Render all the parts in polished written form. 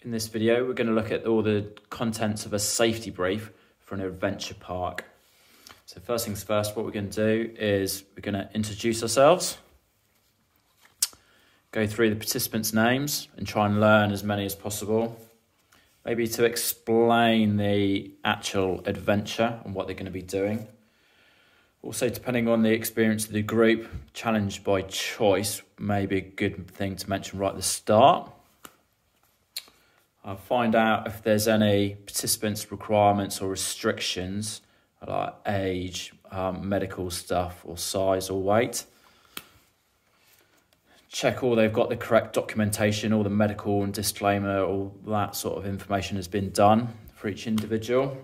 In this video, we're going to look at all the contents of a safety brief for an adventure park. So first things first, what we're going to do is we're going to introduce ourselves, go through the participants' names and try and learn as many as possible. Maybe to explain the actual adventure and what they're going to be doing. Also, depending on the experience of the group, challenge by choice may be a good thing to mention right at the start. I'll find out if there's any participants' requirements or restrictions, like age, medical stuff, or size or weight. Check all they've got the correct documentation, all the medical and disclaimer, all that sort of information has been done for each individual.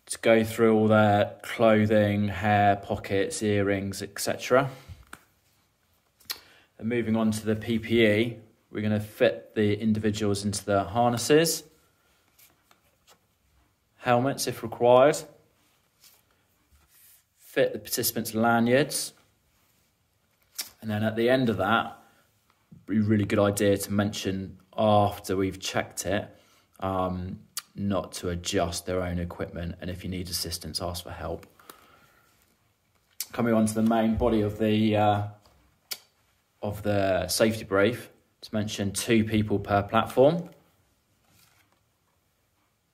To go through all their clothing, hair, pockets, earrings, etc. And moving on to the PPE, we're going to fit the individuals into their harnesses, helmets if required, fit the participants' lanyards, and then at the end of that, it'd be a really good idea to mention after we've checked it, not to adjust their own equipment, and if you need assistance, ask for help. Coming on to the main body of the safety brief, to mention 2 people per platform,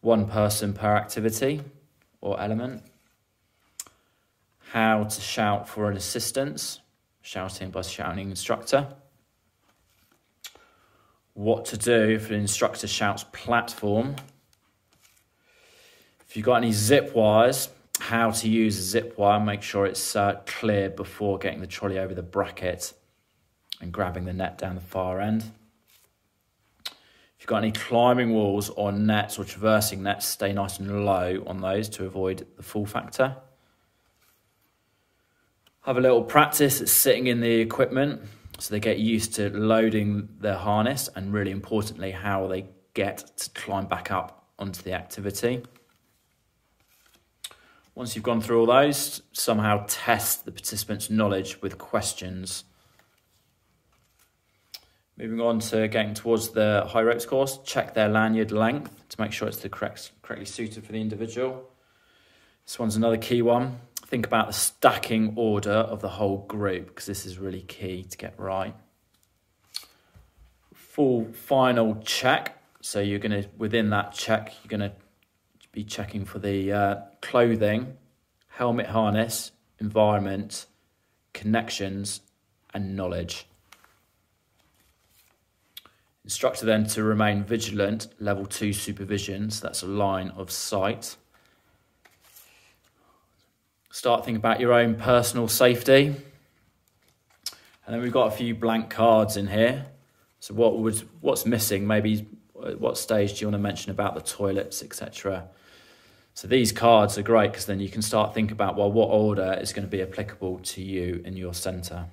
1 person per activity or element, how to shout for an assistance, shouting by shouting instructor, what to do if an instructor shouts platform, if you've got any zip wires, how to use a zip wire, make sure it's clear before getting the trolley over the bracket and grabbing the net down the far end. If you've got any climbing walls or nets or traversing nets, stay nice and low on those to avoid the fall factor. Have a little practice at sitting in the equipment so they get used to loading their harness, and really importantly, how they get to climb back up onto the activity. Once you've gone through all those, somehow test the participants' knowledge with questions. Moving on to getting towards the high ropes course, check their lanyard length to make sure it's correctly suited for the individual. This one's another key one. Think about the stacking order of the whole group, because this is really key to get right. Full final check. So you're going to, within that check, you're going to be checking for the clothing, helmet harness, environment, connections, and knowledge. Instructor then to remain vigilant, level 2 supervision, so that's a line of sight. Start thinking about your own personal safety. And then we've got a few blank cards in here. So what's missing? Maybe at what stage do you want to mention about the toilets, etc. So these cards are great because then you can start thinking about, well, what order is going to be applicable to you in your centre.